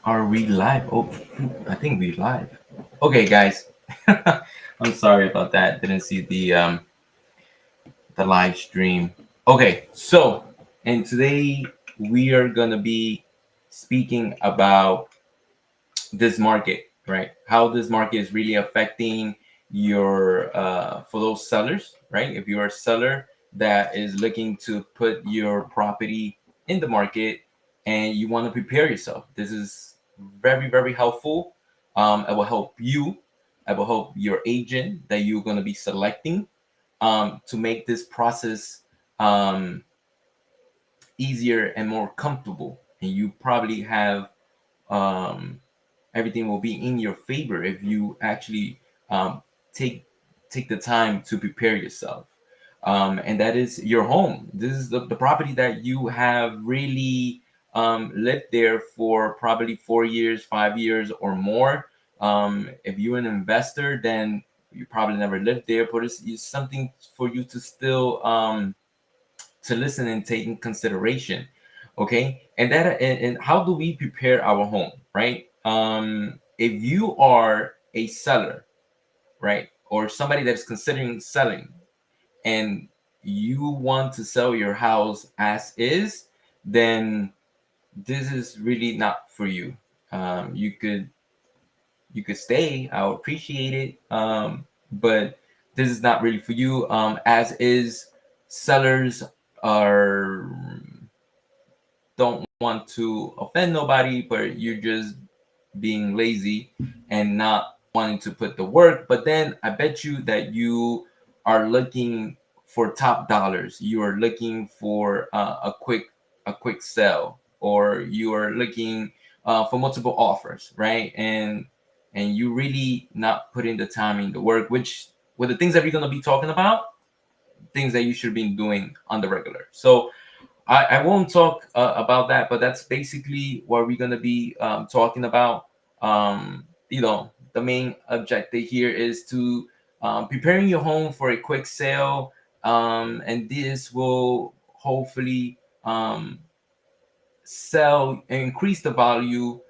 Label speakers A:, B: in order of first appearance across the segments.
A: Are we live? Oh, I think we live. Okay, guys. I'm sorry about that. Didn't see the live stream. Okay, so and today we are gonna be speaking about this market, right? How this market is really affecting your for those sellers, right? If you're a seller that is looking to put your property in the market and you want to prepare yourself, this is very helpful. It will help you. It will help your agent that you're going to be selecting to make this process um, easier and more comfortable. And you probably have um, everything will be in your favor if you actually um, take take the time to prepare yourself. And that is your home. This is the property that you have really lived there for probably 4 years, 5 years, or more. If you're an investor, then you probably never lived there, but it's something for you to still to listen and take in consideration. Okay, and how do we prepare our home, right? If you are a seller, right, or somebody that's considering selling, and you want to sell your house as is, then this is really not for you. You could stay. I'll appreciate it. But this is not really for you. As is, sellers are don't want to offend nobody, but you're just being lazy and not wanting to put the work. But then I bet you that you are looking for top dollars. You are looking for a quick sell, or you are looking for multiple offers, right? And you really not putting the time in the work, which with the things that we're gonna be talking about, things that you should be doing on the regular. So I won't talk about that, but that's basically what we're gonna be talking about. The main objective here is to preparing your home for a quick sale, and this will hopefully sell and increase the value,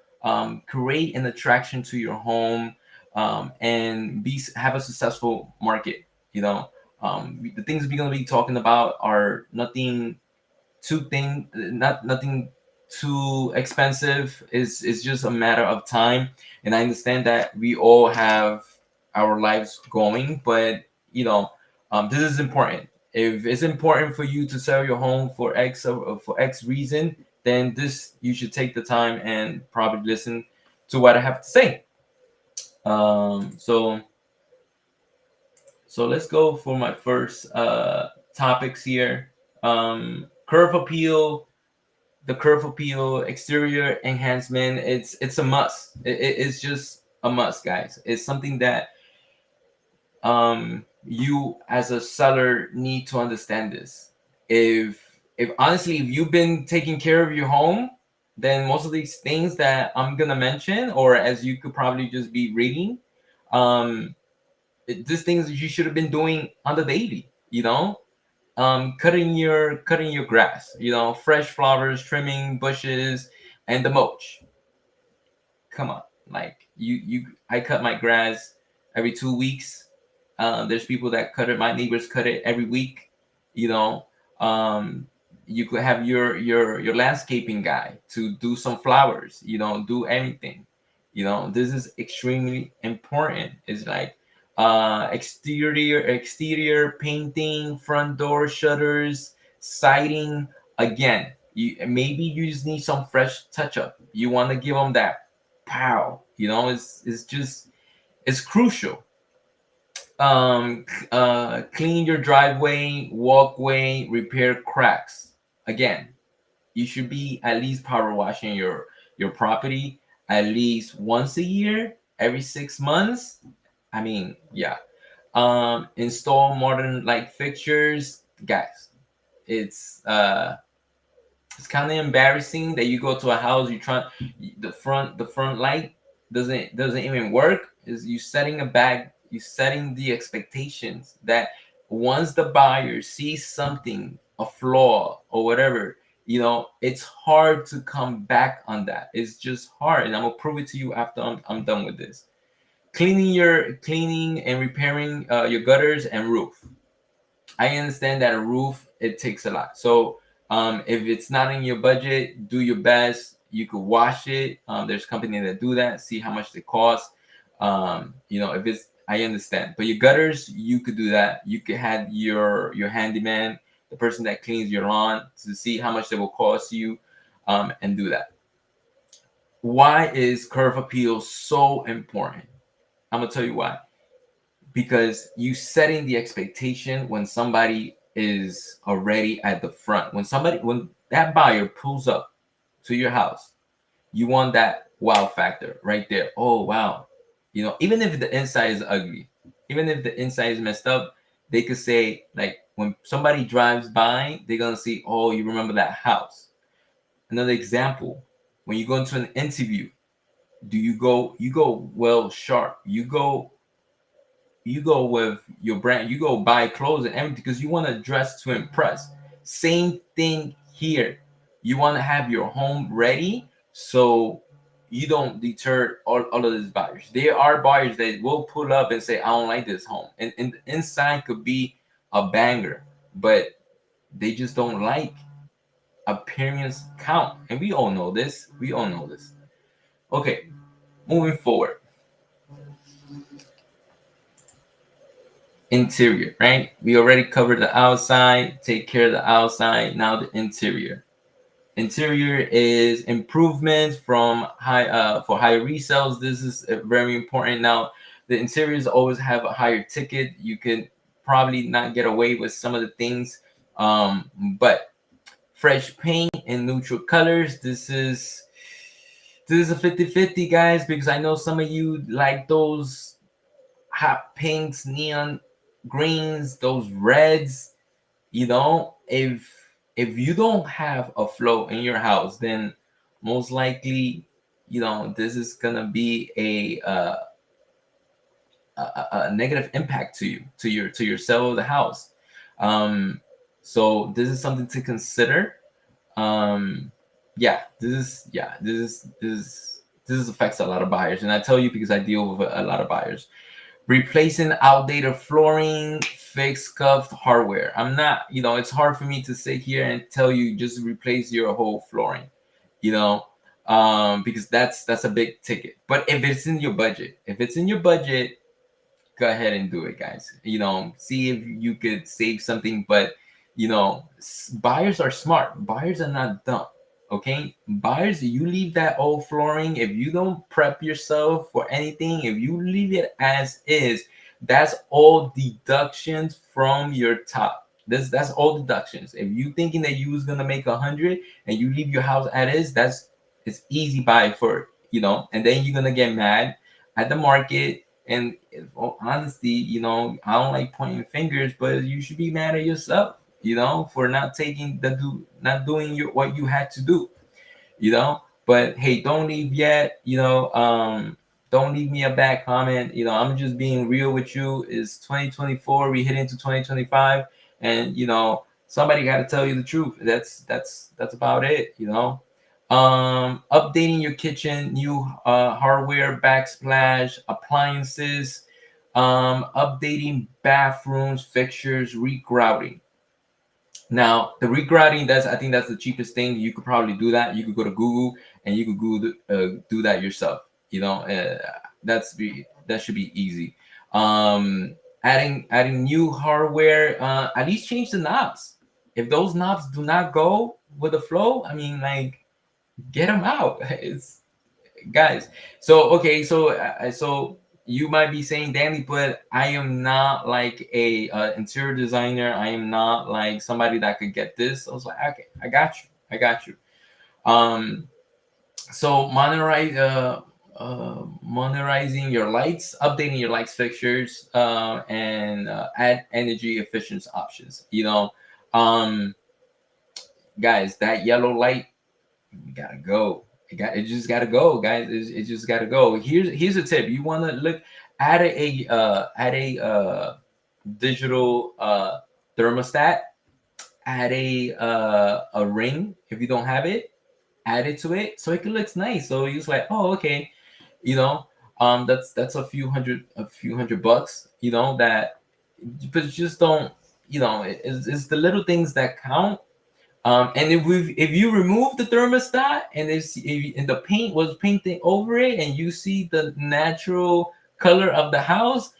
A: create an attraction to your home, and have a successful market. The things we're gonna be talking about are nothing too expensive. Is just a matter of time, and I understand that we all have our lives going, but this is important. If it's important for you to sell your home for X reason, then this you should take the time and probably listen to what I have to say. So let's go for my first topics here. Curve appeal, the curve appeal, exterior enhancement. It's a must. It's just a must, guys. It's something that you as a seller need to understand this. If honestly, if you've been taking care of your home, then most of these things that I'm gonna mention, or as you could probably just be reading, um, these things that you should have been doing on the daily. Cutting your grass, fresh flowers, trimming bushes, and the mulch. Come on, like I cut my grass every 2 weeks. There's people that cut it. My neighbors cut it every week. You know, um, you could have your landscaping guy to do some flowers. Do anything. This is extremely important. It's like exterior painting, front door shutters, siding. Again, maybe you just need some fresh touch up. You want to give them that pow. It's crucial. Clean your driveway, walkway, repair cracks. Again, you should be at least power washing your property at least once a year, every 6 months. I mean, yeah. Install modern light fixtures, guys. It's kind of embarrassing that you go to a house, you try the front light doesn't even work. Is you setting the expectations that once the buyer sees something, a flaw or whatever, it's hard to come back on that. It's just hard, and I'm gonna prove it to you after I'm done with this. Cleaning and repairing your gutters and roof. I understand that a roof, it takes a lot. So if it's not in your budget, do your best. You could wash it. There's companies that do that. See how much they cost. If it's, I understand. But your gutters, you could do that. You could have your handyman, the person that cleans your lawn, to see how much they will cost you, and do that. Why is curve appeal so important? I'm gonna tell you why. Because you setting the expectation when somebody is already at the front. When that buyer pulls up to your house, you want that wow factor right there. Oh wow. Even if the inside is ugly, even if the inside is messed up, they could say, like, when somebody drives by, they're gonna see, oh, you remember that house. Another example, when you go into an interview, you go well sharp. You go with your brand, you go buy clothes and everything because you want to dress to impress. Same thing here. You want to have your home ready so you don't deter all of these buyers. There are buyers that will pull up and say, I don't like this home. And the inside could be a banger, but they just don't like appearance count. And we all know this. We all know this. Okay, moving forward. Interior, right? We already covered the outside. Take care of the outside. Now the interior. Interior is improvements from for higher resales. This is very important. Now the interiors always have a higher ticket. You can probably not get away with some of the things, but fresh paint and neutral colors. This is a 50-50, guys, because I know some of you like those hot pinks, neon greens, those reds. If you don't have a flow in your house, then most likely, this is gonna be a negative impact to you, to your sale of the house. So this is something to consider. This affects a lot of buyers, and I tell you because I deal with a lot of buyers. Replacing outdated flooring, fix scuffed hardware. I'm not, it's hard for me to sit here and tell you just replace your whole flooring, because that's a big ticket. But if it's in your budget, go ahead and do it, guys. See if you could save something. But buyers are smart. Buyers are not dumb. Okay, buyers, you leave that old flooring. If you don't prep yourself for anything, if you leave it as is, that's all deductions from your top. That's all deductions. If you thinking that you was gonna make 100 and you leave your house as is, it's easy buy for and then you're gonna get mad at the market. And honestly, I don't like pointing fingers, but you should be mad at yourself, for not taking not doing what you had to do, But hey, don't leave yet, don't leave me a bad comment. I'm just being real with you. It's 2024. We hit into 2025, and somebody got to tell you the truth. That's about it, Updating your kitchen, new hardware, backsplash, appliances, updating bathrooms, fixtures, regrouting. Now the regrouting, I think that's the cheapest thing. You could probably do that. You could go to Google and you could do that yourself. That should be easy. Adding new hardware. At least change the knobs. If those knobs do not go with the flow, I mean, like, get them out. It's guys. So okay, so you might be saying, Danny, but I am not like a interior designer. I am not like somebody that could get this. I was like, okay, I got you. So monitorizing your lights, updating your lights fixtures, and add energy efficient options. Guys, that yellow light, you gotta go. It just gotta go, guys. It just gotta go. Here's a tip. You want to look at a digital thermostat. add a ring if you don't have it, add it to it so it looks nice. So you're just like, oh, okay, you know, that's a few hundred bucks, that, but just don't, it's the little things that count. And if you remove the thermostat and and the paint was painted over it and you see the natural color of the house,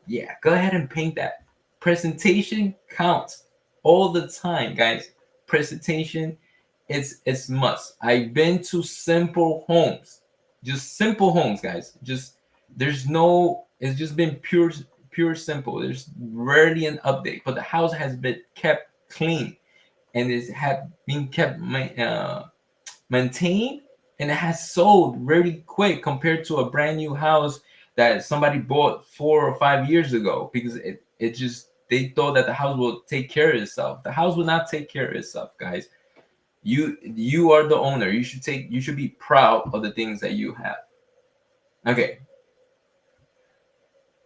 A: yeah, go ahead and paint that. Presentation counts all the time, guys. Presentation, it's must. I've been to simple homes, just simple homes, guys. Just there's no, it's just been pure simple. There's rarely an update, but the house has been kept clean and it had been kept maintained, and it has sold really quick compared to a brand new house that somebody bought 4 or 5 years ago, because it just, they thought that the house will take care of itself. The house will not take care of itself, guys. You are the owner. You should be proud of the things that you have. Okay.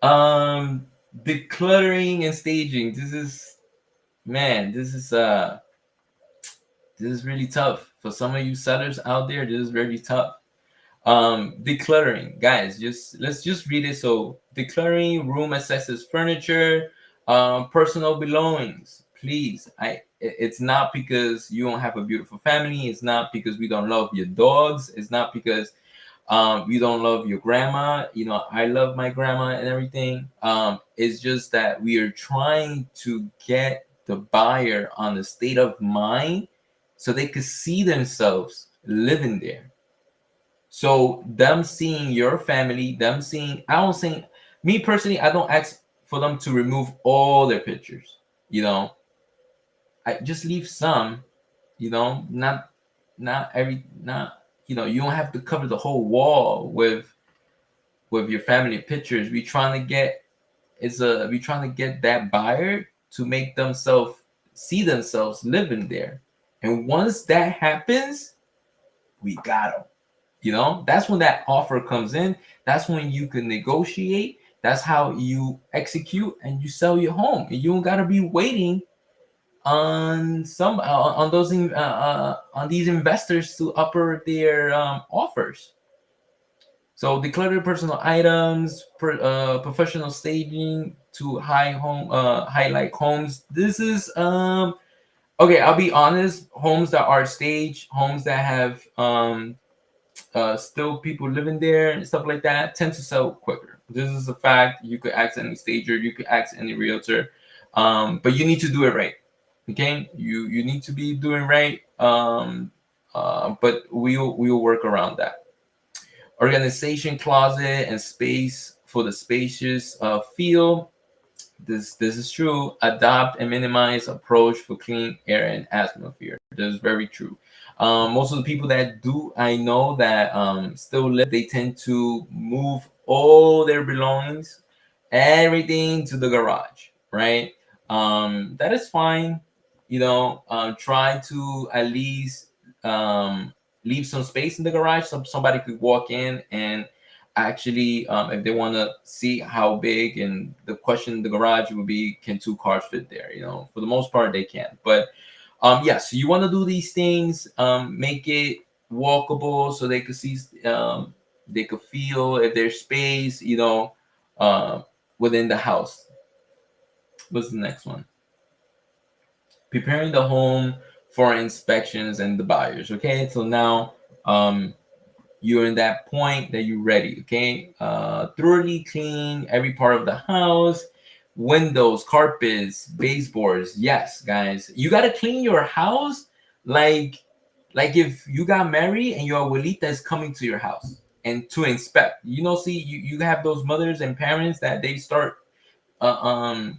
A: um Decluttering and staging, this is, man, this is really tough for some of you sellers out there. This is very tough. Decluttering, guys, let's just read it. So decluttering room accesses furniture, personal belongings. Please, it's not because you don't have a beautiful family. It's not because we don't love your dogs. It's not because you don't love your grandma. I love my grandma and everything. It's just that we are trying to get the buyer on a state of mind so they could see themselves living there. So them seeing your family, them seeing, I don't say, me personally, I don't ask for them to remove all their pictures. You know, I just leave some. Not every, not, you don't have to cover the whole wall with your family pictures. We trying to get that buyer to make themselves see themselves living there. And once that happens, we got them. That's when that offer comes in. That's when you can negotiate. That's how you execute and you sell your home. And you don't gotta be waiting on these investors to upper their offers. So declutter personal items, professional staging to highlight homes. This is okay. I'll be honest. Homes that are staged, homes that have still people living there and stuff like that, tend to sell quicker. This is a fact. You could ask any stager, you could ask any realtor, but you need to do it right. Okay, you need to be doing right. But we'll work around that. Organization closet and space for the spacious feel. This is true. Adopt and minimize approach for clean air and atmosphere. This is very true. Most of the people that do, I know that still live, they tend to move all their belongings, everything to the garage, right? That is fine. Try to at least leave some space in the garage so somebody could walk in and actually, if they want to see how big, and the question in the garage would be, can two cars fit there? For the most part they can. But yes, you want to do these things, make it walkable so they could see, they could feel if there's space, uh, within the house. What's the next one? Preparing the home for inspections and the buyers. Okay, so now you're in that point that you're ready. Okay, thoroughly clean every part of the house, windows, carpets, baseboards. Yes, guys, you got to clean your house like if you got married and your abuelita is coming to your house and to inspect. See, you have those mothers and parents that they start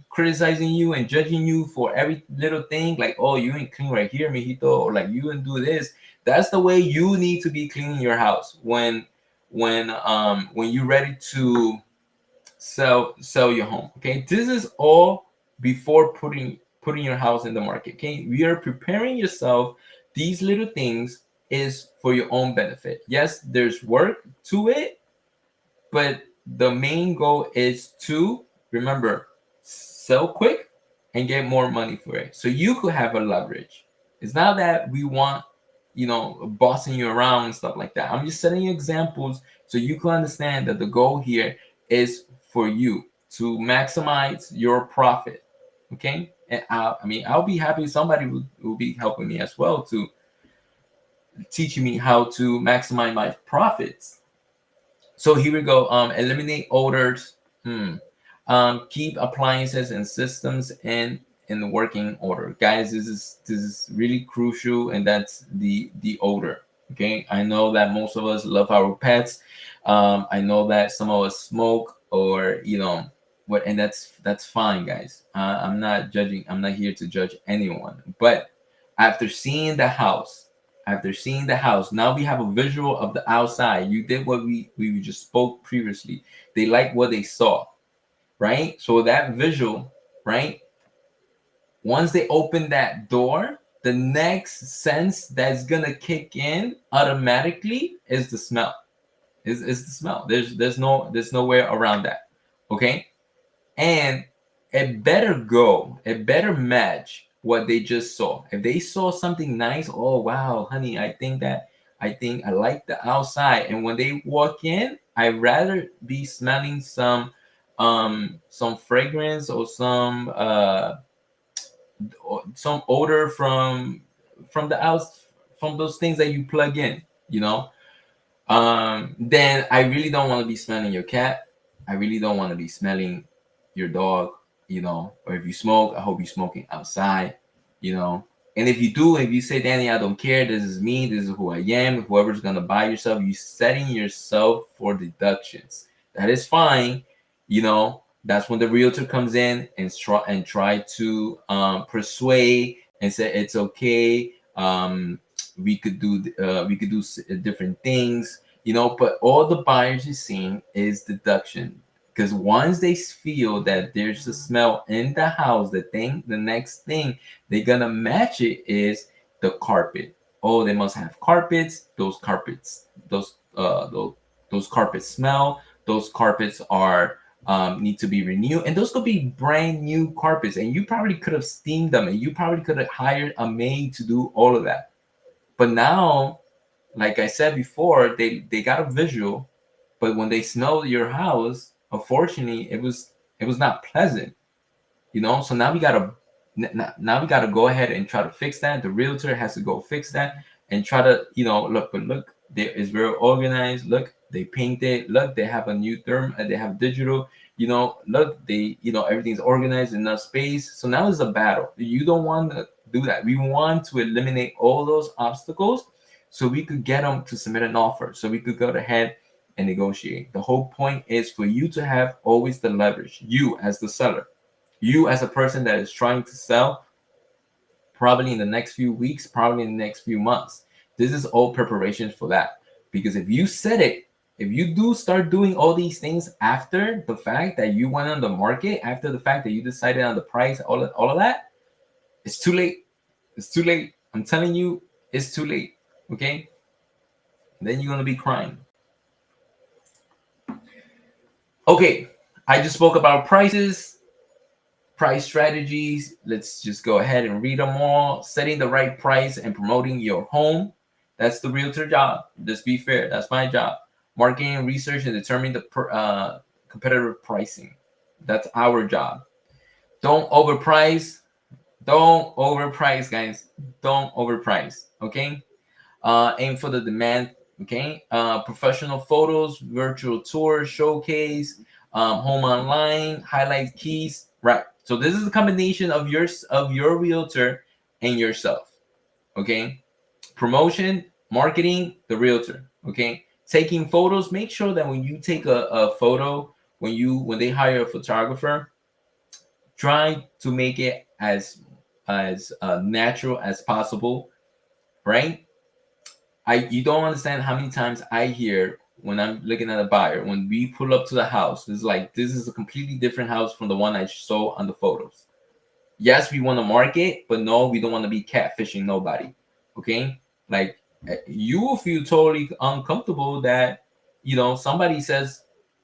A: criticizing you and judging you for every little thing, like, oh, you ain't clean right here, mijito, or like, you didn't do this. That's the way you need to be cleaning your house when you're ready to sell your home. Okay, this is all before putting your house in the market. Okay, we are preparing yourself. These little things is for your own benefit. Yes, there's work to it, but the main goal is to, remember, sell quick and get more money for it. So you could have a leverage. It's not that we want, bossing you around and stuff like that. I'm just setting you examples so you can understand that the goal here is for you to maximize your profit. Okay. And I'll be happy somebody will be helping me as well to teaching me how to maximize my profits. So here we go. Eliminate odors. Keep appliances and systems in the working order, guys. This is really crucial, and that's the odor. Okay, I know that most of us love our pets. I know that some of us smoke, or what, and that's fine, guys. I'm not judging. I'm not here to judge anyone, but after seeing the house now we have a visual of the outside. You did what we just spoke previously. They like what they saw, right? So that visual, right? Once they open that door, the next sense that's gonna kick in automatically is the smell. Is the smell. There's nowhere around that. Okay? And it better match what they just saw. If they saw something nice, oh wow, honey, I think I like the outside. And when they walk in, I'd rather be smelling some fragrance, or some odor from the house, from those things that you plug in, then I really don't want to be smelling your cat. I really don't want to be smelling your dog, or if you smoke, I hope you're smoking outside, you know. And if you do, if you say, Danny, I don't care, this is me, this is who I am, whoever's gonna buy yourself, you setting yourself for deductions. That is fine, That's when the realtor comes in and try to persuade and say it's okay. We could do different things, but all the buyers are seeing is deduction, because once they feel that there's a smell in the house, the next thing they're gonna match it is the carpet. Oh, they must have carpets. Those carpets smell. Those carpets are need to be renewed, and those could be brand new carpets, and you probably could have steamed them, and you probably could have hired a maid to do all of that. But now, like I said before, they got a visual, but when they smelled your house, unfortunately, it was not pleasant. So now we gotta go ahead and try to fix that. The realtor has to go fix that and try to look, there is very organized. Look, they painted. Look, they have a new term, and they have digital. Look, they everything's organized, enough space. So now it's a battle. You don't want to do that. We want to eliminate all those obstacles so we could get them to submit an offer, so we could go ahead and negotiate. The whole point is for you to have always the leverage, you as the seller, you as a person that is trying to sell, probably in the next few weeks, probably in the next few months. This is all preparation for that. Because if you do start doing all these things after the fact that you went on the market, after the fact that you decided on the price, all of that, it's too late. It's too late. I'm telling you, it's too late. Okay? And then you're gonna be crying. Okay, I just spoke about prices, price strategies. Let's just go ahead and read them all. Setting the right price and promoting your home. That's the realtor job. Just be fair. That's my job. Marketing, research, and determining the competitive pricing. That's our job. Don't overprice. Don't overprice, guys. Don't overprice. Okay. Aim for the demand. Okay. Professional photos, virtual tour, showcase, home online, highlight keys. Right. So this is a combination of your realtor and yourself. Okay. Promotion, marketing, the realtor. Okay. Taking photos. Make sure that when you take a photo, when they hire a photographer, try to make it as natural as possible. Right. You don't understand how many times I hear when I'm looking at a buyer, when we pull up to the house, it's like, this is a completely different house from the one I saw on the photos. Yes, we want to market, but no, we don't want to be catfishing nobody. Okay. Like, you will feel totally uncomfortable that somebody says,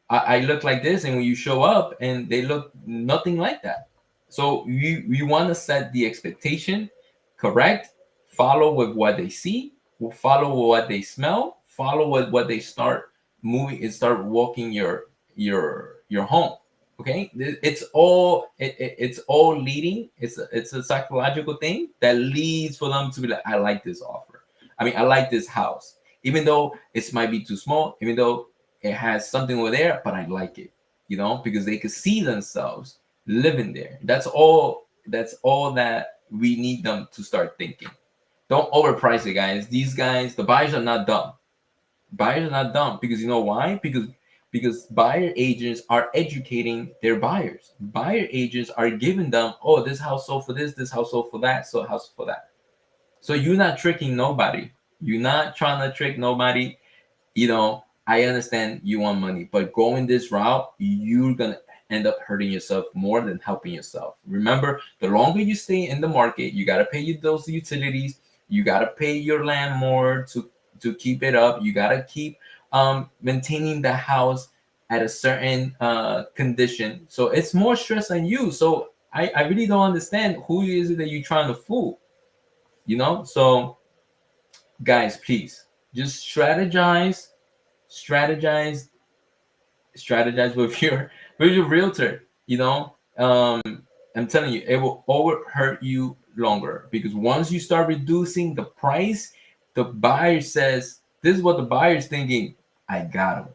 A: I look like this, and when you show up and they look nothing like that. So you want to set the expectation correct, follow with what they see, follow with what they smell, follow with what they start moving and start walking your home. Okay, it's all it's all leading. It's a psychological thing that leads for them to be like, I like this offer. I mean, I like this house, even though it might be too small, even though it has something over there, but I like it. Because they could see themselves living there. That's all that we need them to start thinking. Don't overprice it, guys. These guys, the buyers are not dumb. Buyers are not dumb because you know why? Because buyer agents are educating their buyers. Buyer agents are giving them, oh, this house sold for this house sold for that, so house for that. So you're not tricking nobody. You're not trying to trick nobody. I understand you want money, but going this route, you're gonna end up hurting yourself more than helping yourself. Remember, the longer you stay in the market, you gotta pay those utilities, you gotta pay your landlord to keep it up, you gotta keep maintaining the house at a certain condition. So it's more stress on you. So I really don't understand who is it that you're trying to fool. So guys, please just strategize strategize with your realtor. I'm telling you, it will over hurt you longer, because once you start reducing the price, the buyer says, this is what the buyer is thinking: I got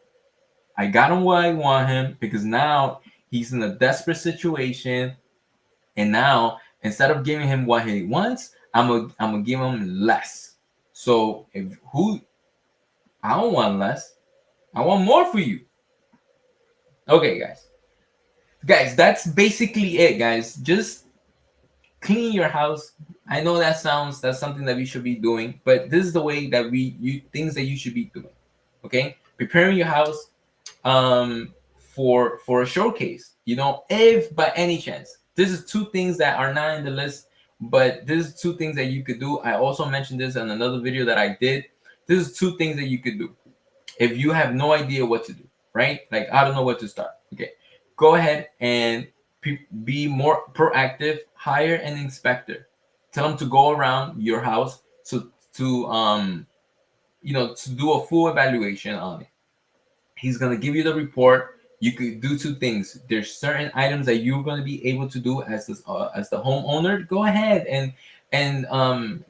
A: him where I want him, because now he's in a desperate situation. And now, instead of giving him what he wants, I'm gonna give him less. So if who I don't want less, I want more for you. Okay, guys, that's basically it, guys. Just clean your house. I know that's something that we should be doing, but this is the way that things that you should be doing. Okay, preparing your house for a showcase. If by any chance, this is two things that are not in the list, but this is two things that you could do. I also mentioned this in another video that I did. This is two things that you could do if you have no idea what to do, right? Like, I don't know what to start. Okay, go ahead and be more proactive. Hire an inspector. Tell them to go around your house to do a full evaluation on it. He's gonna give you the report. You could do two things. There's certain items that you're gonna be able to do as the homeowner. Go ahead and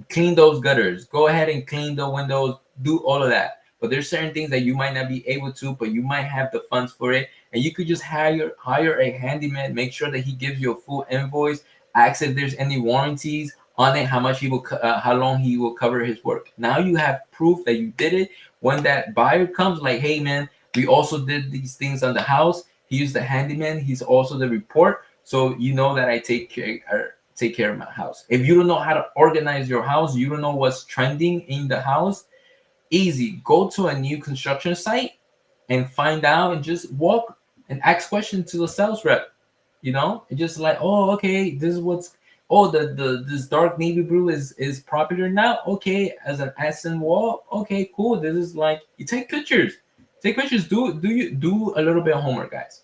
A: clean those gutters. Go ahead and clean the windows. Do all of that. But there's certain things that you might not be able to, but you might have the funds for it, and you could just hire a handyman. Make sure that he gives you a full invoice. Ask if there's any warranties on it, how much how long he will cover his work. Now you have proof that you did it. When that buyer comes, like, hey man, we also did these things on the house. He's the handyman. He's also the report. So you know that I take care of my house. If you don't know how to organize your house, you don't know what's trending in the house, easy. Go to a new construction site and find out, and just walk and ask questions to the sales rep. And just like, oh, okay, this is what's oh the this dark navy blue is popular now. Okay, as an accent wall. Okay, cool. This is like, you take pictures. Take pictures. Do a little bit of homework, guys.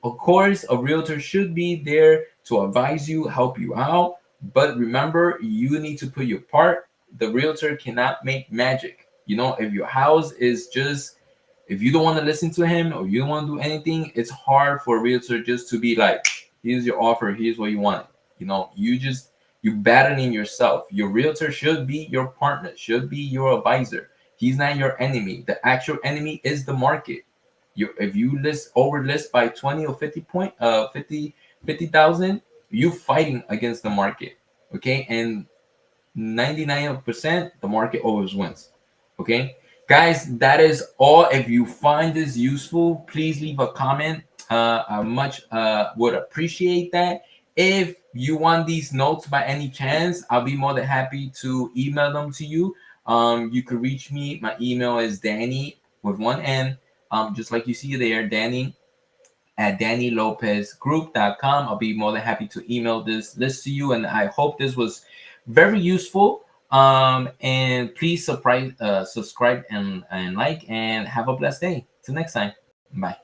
A: Of course, a realtor should be there to advise you, help you out. But remember, you need to put your part. The realtor cannot make magic. If your house is just, if you don't want to listen to him or you don't want to do anything, it's hard for a realtor just to be like, here's your offer, here's what you want. You battling yourself. Your realtor should be your partner, should be your advisor. He's not your enemy. The actual enemy is the market. If you list by 20 or 50,000, you fighting against the market. Okay, and 99% the market always wins. Okay, guys, that is all. If you find this useful, please leave a comment. I much would appreciate that. If you want these notes by any chance, I'll be more than happy to email them to you. You could reach me. My email is Dany with one N, just like you see there, Dany at DanyLopezGroup.com. I'll be more than happy to email this list to you, and I hope this was very useful. And please subscribe and like, and have a blessed day. Till next time. Bye.